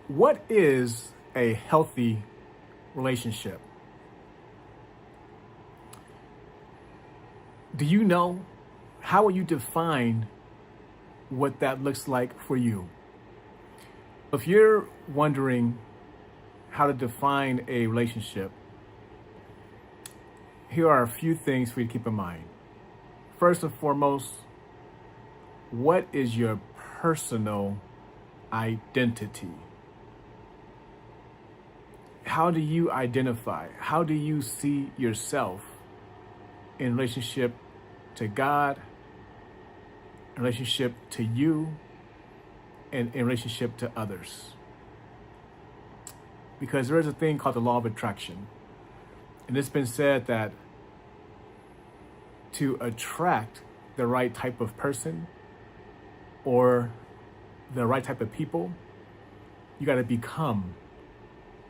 What is a healthy relationship? Do you know? How will you define what that looks like for you? If you're wondering how to define a relationship, here are a few things for you to keep in mind. First and foremost, what is your personal identity? How do you identify? How do you see yourself in relationship to God, in relationship to you, and in relationship to others? Because there is a thing called the law of attraction. And it's been said that to attract the right type of person or the right type of people, you got to become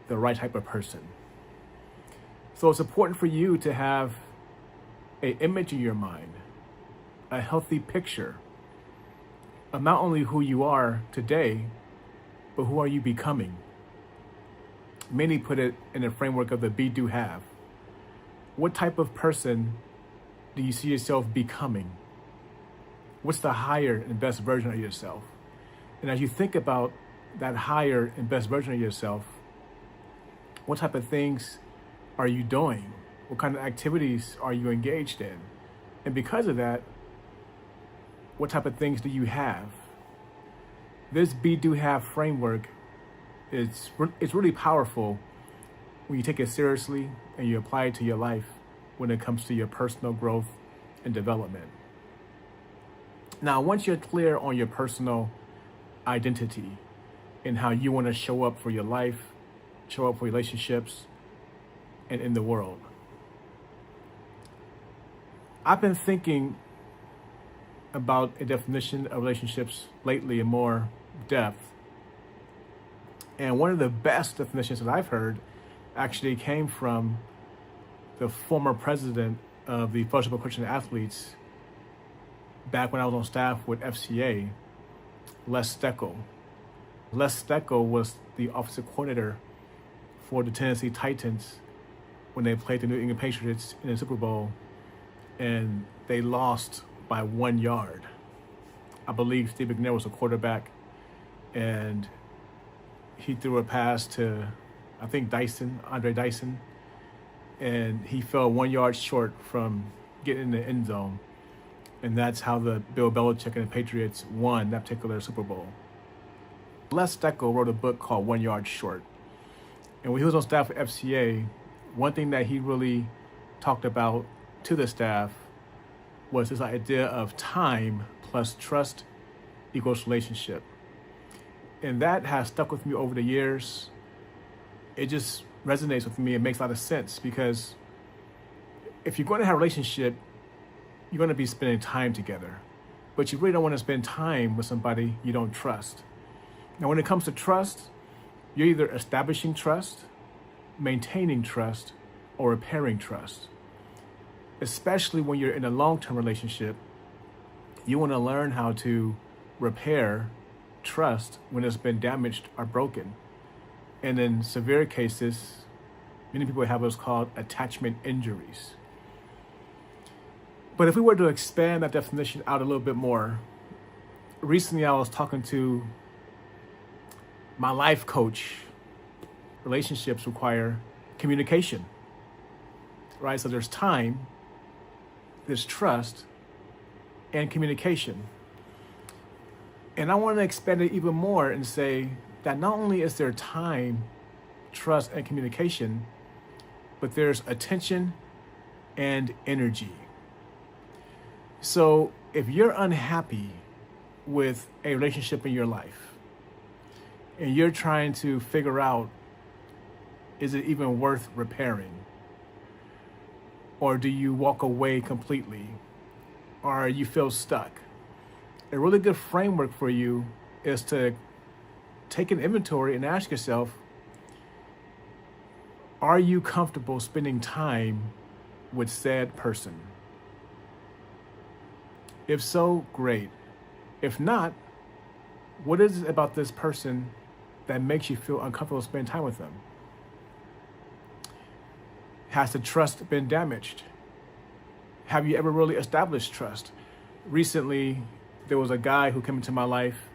the right type of person. So it's important for you to have an image in your mind, a healthy picture of not only who you are today, but who are you becoming. Many put it in the framework of the be, do, have. What type of person do you see yourself becoming? What's the higher and best version of yourself? And as you think about that higher and best version of yourself, what type of things are you doing? What kind of activities are you engaged in? And because of that, what type of things do you have? This be, do, have framework it's really powerful when you take it seriously and you apply it to your life when it comes to your personal growth and development. Now, once you're clear on your personal identity and how you want to show up for your life, show up for relationships, and in the world, I've been thinking about a definition of relationships lately in more depth. And one of the best definitions that I've heard actually came from the former president of the Fellowship of Christian Athletes back when I was on staff with FCA, Les Steckel. Les Steckel was the offensive coordinator for the Tennessee Titans when they played the New England Patriots in the Super Bowl, and they lost by 1 yard. I believe Steve McNair was the quarterback, and he threw a pass to, I think, Andre Dyson, and he fell 1 yard short from getting in the end zone. And that's how the Bill Belichick and the Patriots won that particular Super Bowl. Les Steckel wrote a book called 1 Yard Short. And when he was on staff at FCA, one thing that he really talked about to the staff was this idea of time plus trust equals relationship. And that has stuck with me over the years. It just resonates with me. It makes a lot of sense because if you're going to have a relationship, you're going to be spending time together. But you really don't want to spend time with somebody you don't trust. Now, when it comes to trust, you're either establishing trust, maintaining trust, or repairing trust. Especially when you're in a long-term relationship, you want to learn how to repair trust when it's been damaged or broken. And in severe cases, many people have what's called attachment injuries. But if we were to expand that definition out a little bit more, recently I was talking to my life coach. Relationships require communication, right? So there's time, there's trust, and communication. And I want to expand it even more and say that not only is there time, trust, and communication, but there's attention and energy. So if you're unhappy with a relationship in your life and you're trying to figure out, is it even worth repairing? Or do you walk away completely? Or you feel stuck? A really good framework for you is to take an inventory and ask yourself, are you comfortable spending time with said person? If so, great. If not, what is it about this person that makes you feel uncomfortable spending time with them? Has the trust been damaged? Have you ever really established trust? Recently, there was a guy who came into my life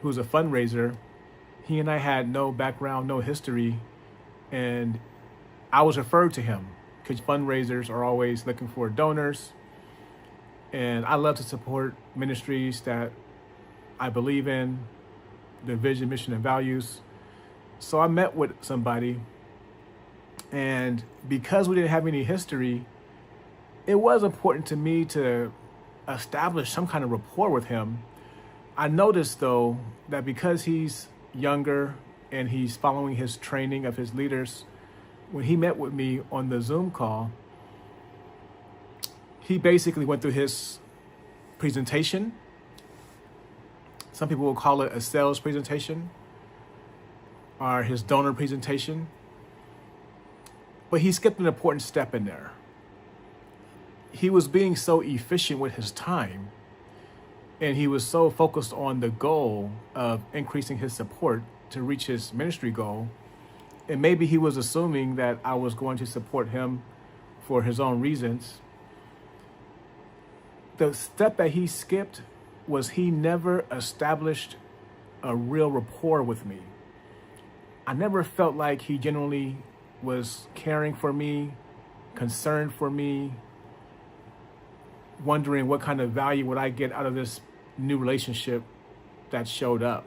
who's a fundraiser. He and I had no background, no history, and I was referred to him because fundraisers are always looking for donors. And I love to support ministries that I believe in, their vision, mission, and values. So I met with somebody, and because we didn't have any history, it was important to me to establish some kind of rapport with him. I noticed, though, that because he's younger and he's following his training of his leaders, when he met with me on the Zoom call, he basically went through his presentation. Some people will call it a sales presentation or his donor presentation. But he skipped an important step in there. He was being so efficient with his time, and he was so focused on the goal of increasing his support to reach his ministry goal. And maybe he was assuming that I was going to support him for his own reasons. The step that he skipped was he never established a real rapport with me. I never felt like he genuinely was caring for me, concerned for me, wondering what kind of value would I get out of this new relationship that showed up.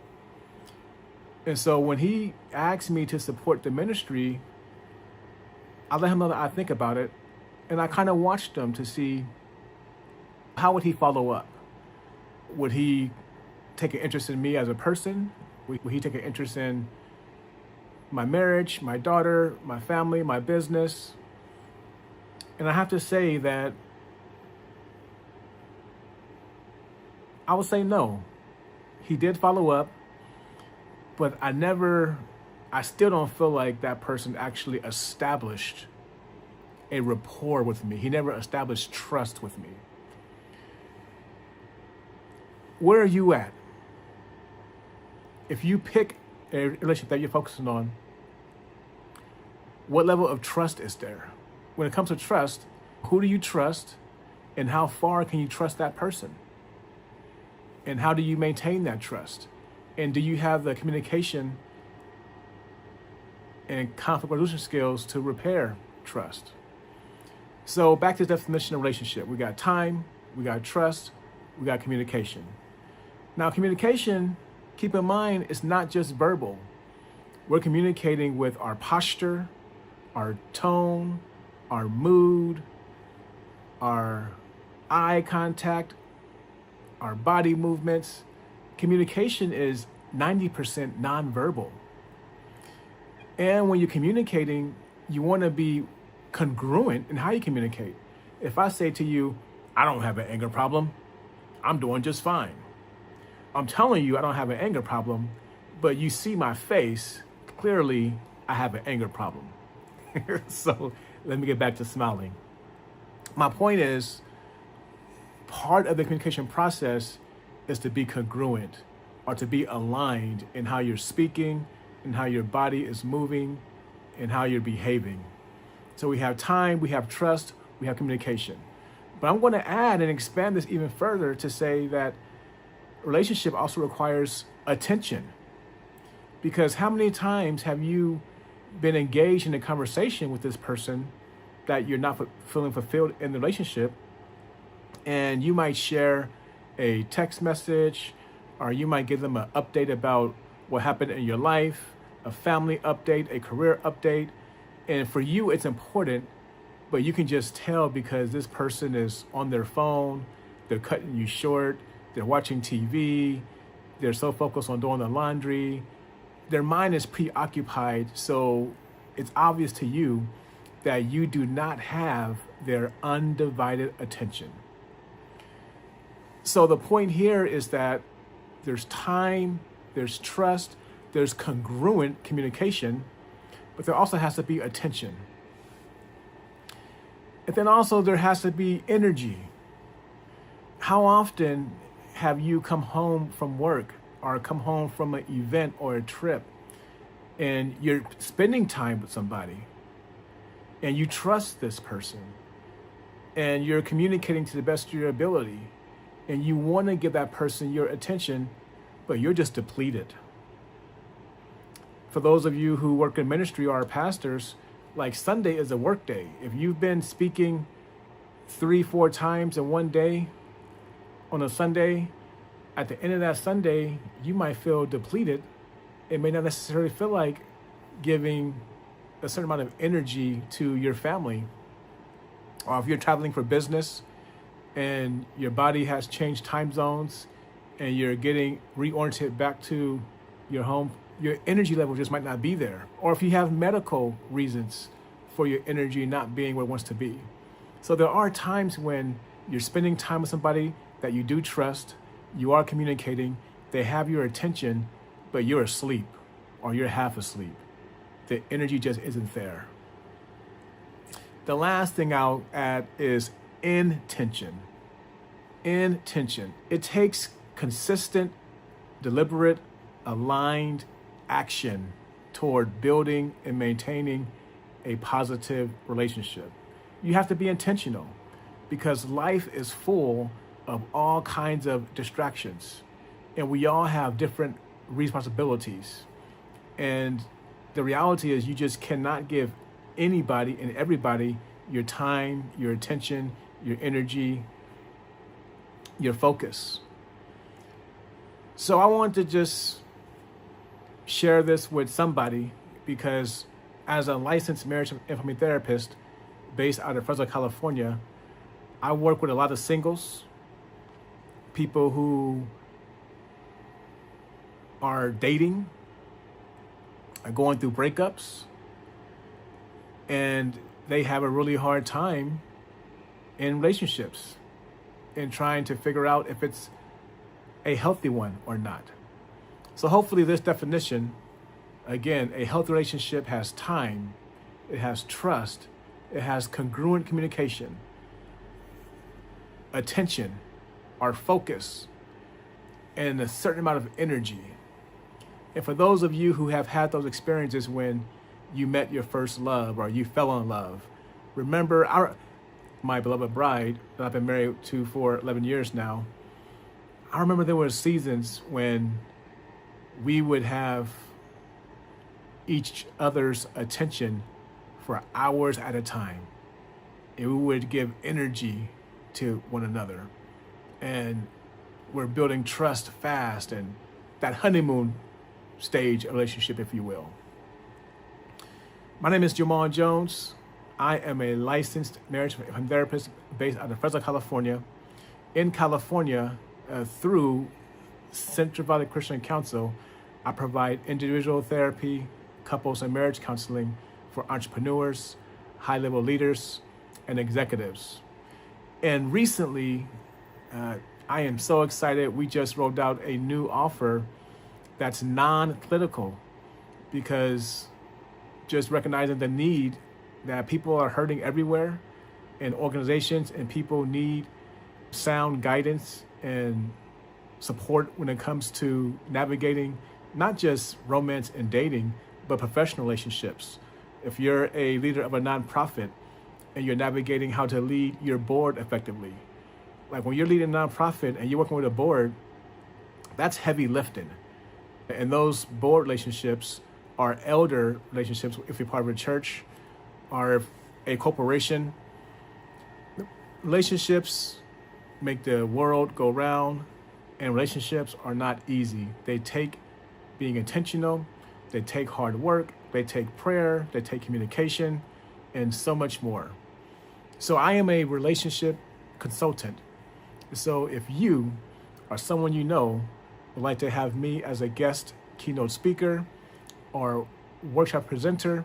And so when he asked me to support the ministry, I let him know that I think about it, and I kind of watched him to see how would he follow up. Would he take an interest in me as a person? Would he take an interest in my marriage, my daughter, my family, my business? And I have to say that I would say no. He did follow up, but I still don't feel like that person actually established a rapport with me. He never established trust with me. Where are you at? If you pick a relationship that you're focusing on, what level of trust is there? When it comes to trust, who do you trust, and how far can you trust that person? And how do you maintain that trust? And do you have the communication and conflict resolution skills to repair trust? So back to the definition of relationship. We got time, we got trust, we got communication. Now, communication, keep in mind, is not just verbal. We're communicating with our posture, our tone, our mood, our eye contact, our body movements. Communication is 90% nonverbal. And when you're communicating, you want to be congruent in how you communicate. If I say to you, I don't have an anger problem, I'm doing just fine. I'm telling you I don't have an anger problem, but you see my face, clearly I have an anger problem. So let me get back to smiling. My point is, part of the communication process is to be congruent, or to be aligned in how you're speaking, and how your body is moving, and how you're behaving. So we have time, we have trust, we have communication. But I'm going to add and expand this even further to say that relationship also requires attention. Because how many times have you been engaged in a conversation with this person that you're not feeling fulfilled in the relationship, and you might share a text message, or you might give them an update about what happened in your life, a family update, a career update, and for you it's important, but you can just tell because this person is on their phone, they're cutting you short, they're watching TV, they're so focused on doing the laundry, their mind is preoccupied, so it's obvious to you that you do not have their undivided attention. So the point here is that there's time, there's trust, there's congruent communication, but there also has to be attention. And then also there has to be energy. How often have you come home from work or come home from an event or a trip and you're spending time with somebody and you trust this person and you're communicating to the best of your ability and you want to give that person your attention, but you're just depleted. For those of you who work in ministry or are pastors, like Sunday is a work day. If you've been speaking 3-4 times in one day on a Sunday, at the end of that Sunday, you might feel depleted. It may not necessarily feel like giving a certain amount of energy to your family. Or if you're traveling for business and your body has changed time zones and you're getting reoriented back to your home, your energy level just might not be there. Or if you have medical reasons for your energy not being where it wants to be. So there are times when you're spending time with somebody that you do trust, you are communicating, they have your attention, but you're asleep or you're half asleep. The energy just isn't there. The last thing I'll add is intention. Intention. It takes consistent, deliberate, aligned action toward building and maintaining a positive relationship. You have to be intentional because life is full of all kinds of distractions and we all have different responsibilities. And the reality is you just cannot give anybody and everybody your time, your attention, your energy, your focus. So I want to just share this with somebody because as a licensed marriage and family therapist based out of Fresno, California, I work with a lot of singles, people who are dating, are going through breakups, and they have a really hard time in relationships and trying to figure out if it's a healthy one or not. So hopefully this definition, again, a healthy relationship has time, it has trust, it has congruent communication, attention, or focus, and a certain amount of energy. And for those of you who have had those experiences when you met your first love or you fell in love, remember my beloved bride that I've been married to for 11 years now. I remember there were seasons when we would have each other's attention for hours at a time. And we would give energy to one another. And we're building trust fast and that honeymoon stage relationship, if you will. My name is Jamal Jones. I am a licensed marriage and therapist based out of Fresno, California. In California, through Central Valley Christian Council, I provide individual therapy, couples and marriage counseling for entrepreneurs, high-level leaders, and executives. And recently, I am so excited. We just rolled out a new offer that's non-clinical because just recognizing the need that people are hurting everywhere and organizations and people need sound guidance and support when it comes to navigating not just romance and dating, but professional relationships. If you're a leader of a nonprofit and you're navigating how to lead your board effectively, like when you're leading a nonprofit and you're working with a board, that's heavy lifting. And those board relationships are elder relationships if you're part of a church or if a corporation. Relationships make the world go round, and relationships are not easy. They take being intentional, they take hard work, they take prayer, they take communication, and so much more. So I am a relationship consultant. So if you or someone you know would like to have me as a guest keynote speaker or workshop presenter,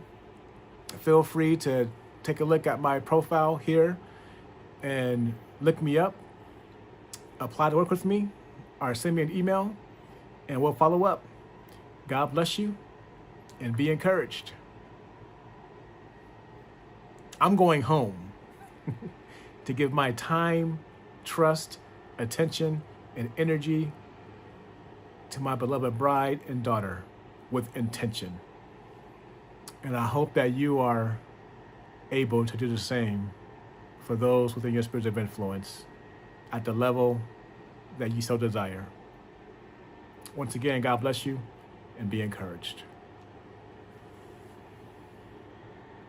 feel free to take a look at my profile here and look me up, apply to work with me, or send me an email, and we'll follow up. God bless you, and be encouraged. I'm going home to give my time, trust, attention, and energy to my beloved bride and daughter with intention. And I hope that you are able to do the same for those within your spheres of influence at the level that you so desire. Once again, God bless you and be encouraged.